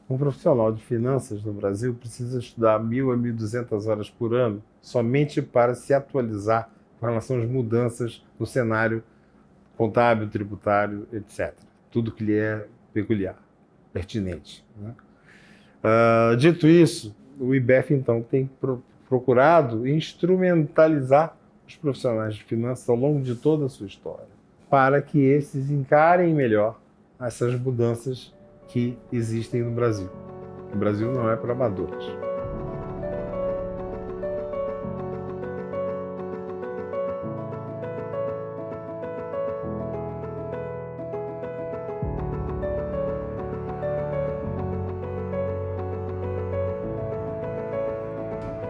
Um profissional de finanças no Brasil precisa estudar 1.000 a 1.200 horas por ano somente para se atualizar com relação às mudanças no cenário contábil, tributário, etc. Tudo que lhe é peculiar, pertinente, né? Dito isso, o IBEF, então, tem procurado instrumentalizar os profissionais de finanças ao longo de toda a sua história, para que esses encarem melhor essas mudanças que existem no Brasil. O Brasil não é para amadores.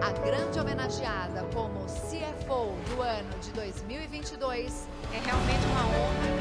A grande homenageada como CFO do ano de 2022 É realmente uma honra.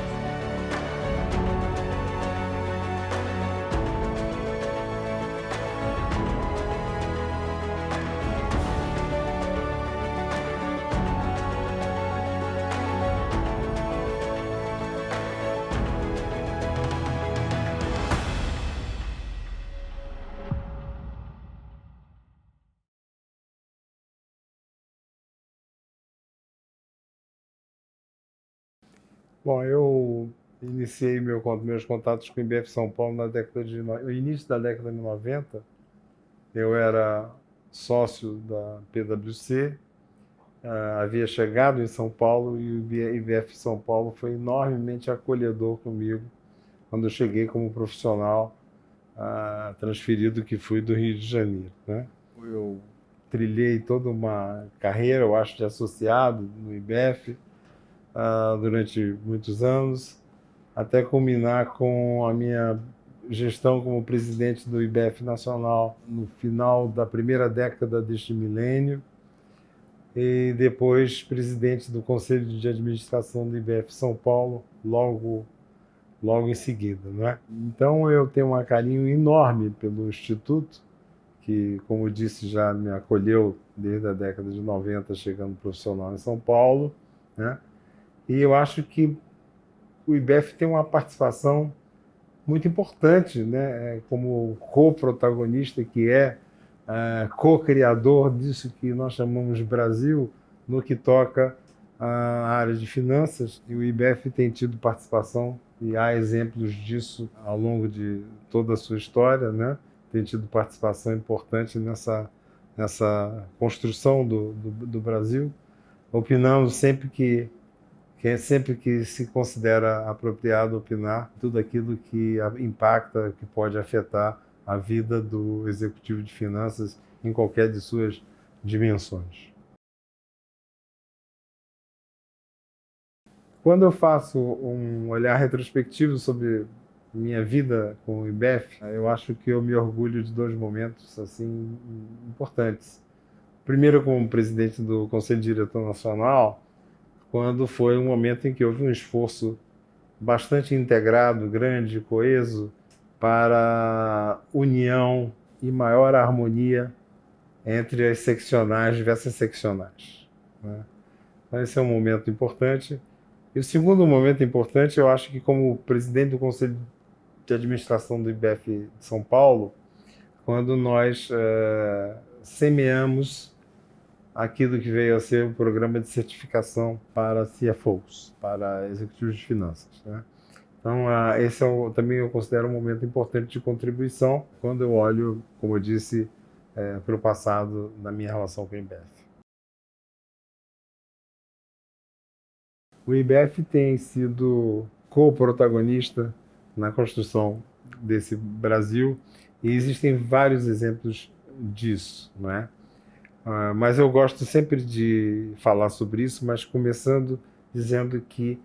Bom, eu iniciei meus contatos com o IBEF São Paulo no início da década de 90. Eu era sócio da PwC, havia chegado em São Paulo e o IBF São Paulo foi enormemente acolhedor comigo quando eu cheguei como profissional transferido que fui do Rio de Janeiro, né? Eu trilhei toda uma carreira, eu acho, de associado no IBF durante muitos anos, até culminar com a minha gestão como presidente do IBF Nacional no final da primeira década deste milênio e depois presidente do Conselho de Administração do IBF São Paulo logo em seguida, né? Então eu tenho um carinho enorme pelo Instituto, que, como disse, já me acolheu desde a década de 90, chegando profissional em São Paulo, né? E eu acho que o IBEF tem uma participação muito importante, né, como co-protagonista, que co-criador disso que nós chamamos de Brasil, no que toca à área de finanças. E o IBEF tem tido participação, e há exemplos disso ao longo de toda a sua história, né? Tem tido participação importante nessa construção do Brasil, opinando sempre que se considera apropriado opinar tudo aquilo que impacta, que pode afetar a vida do executivo de finanças em qualquer de suas dimensões. Quando eu faço um olhar retrospectivo sobre minha vida com o IBEF, eu acho que eu me orgulho de dois momentos assim importantes. Primeiro, como presidente do Conselho Diretor Nacional, quando foi um momento em que houve um esforço bastante integrado, grande, coeso, para união e maior harmonia entre as seccionais, diversas seccionais, né? Então esse é um momento importante. E o segundo momento importante, eu acho que como presidente do Conselho de Administração do IBEF de São Paulo, quando nós semeamos aquilo que veio a ser o programa de certificação para CFOs, para executivos de finanças, né? Então, esse também eu considero um momento importante de contribuição quando eu olho, como eu disse, para o passado na minha relação com o IBEF. O IBEF tem sido co-protagonista na construção desse Brasil e existem vários exemplos disso, não é? Mas eu gosto sempre de falar sobre isso, mas começando dizendo que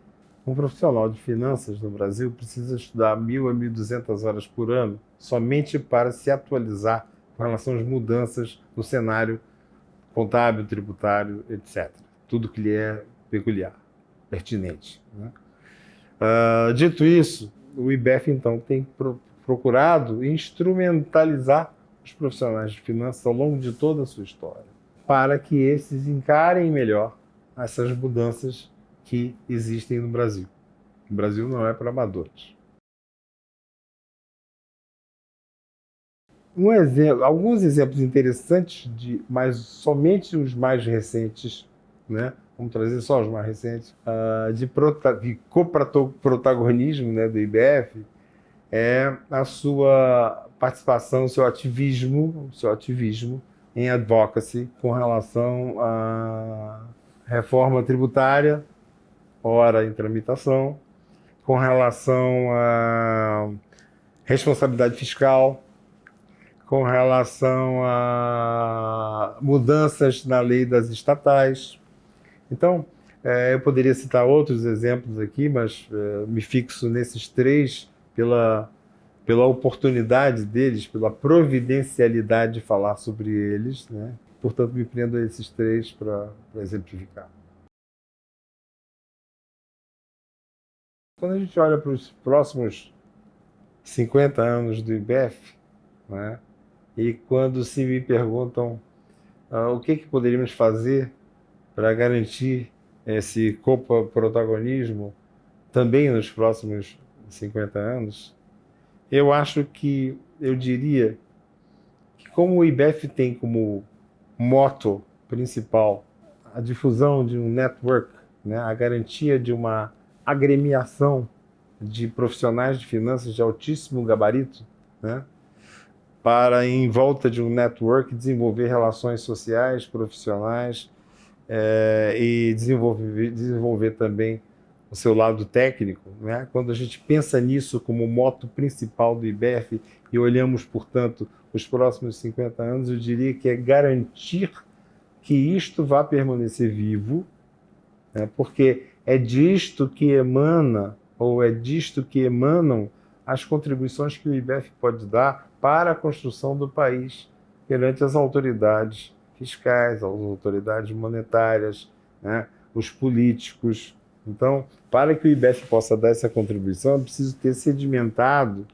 um profissional de finanças no Brasil precisa estudar 1.000 a 1.200 horas por ano somente para se atualizar com relação às mudanças no cenário contábil, tributário, etc. Tudo que lhe é peculiar, pertinente, né? Dito isso, o IBEF, então, tem procurado instrumentalizar os profissionais de finanças ao longo de toda a sua história, para que esses encarem melhor essas mudanças que existem no Brasil. O Brasil não é para amadores. Alguns exemplos interessantes, mas somente os mais recentes, né? Vamos trazer só os mais recentes, de coprotagonismo, né, do IBF, é a sua participação, o seu ativismo em advocacy com relação à reforma tributária, ora em tramitação, com relação à responsabilidade fiscal, com relação a mudanças na lei das estatais. Então, eu poderia citar outros exemplos aqui, mas me fixo nesses três pela oportunidade deles, pela providencialidade de falar sobre eles, né? Portanto, me prendo a esses três para exemplificar. Quando a gente olha para os próximos 50 anos do IBF, né? E quando se me perguntam o que poderíamos fazer para garantir esse coprotagonismo também nos próximos 50 anos, eu diria que como o IBF tem como motto principal a difusão de um network, né, a garantia de uma agremiação de profissionais de finanças de altíssimo gabarito, né, para, em volta de um network, desenvolver relações sociais, profissionais e desenvolver também o seu lado técnico, né? Quando a gente pensa nisso como motto principal do IBF e olhamos, portanto, os próximos 50 anos, eu diria que é garantir que isto vá permanecer vivo, né? Porque é disto que emana, ou é disto que emanam as contribuições que o IBF pode dar para a construção do país perante as autoridades fiscais, as autoridades monetárias, né, os políticos. Então, para que o IBF possa dar essa contribuição, é preciso ter sedimentado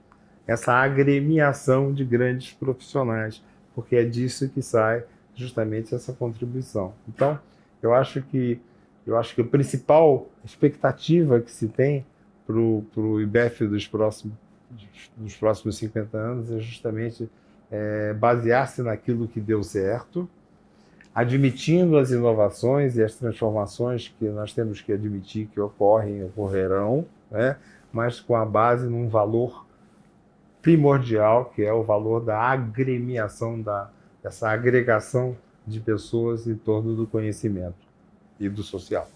essa agremiação de grandes profissionais, porque é disso que sai justamente essa contribuição. Então, eu acho que a principal expectativa que se tem para o IBF dos próximos 50 anos é justamente basear-se naquilo que deu certo, admitindo as inovações e as transformações que nós temos que admitir que ocorrerão, né? Mas com a base num valor primordial, que é o valor da agremiação, dessa agregação de pessoas em torno do conhecimento e do social.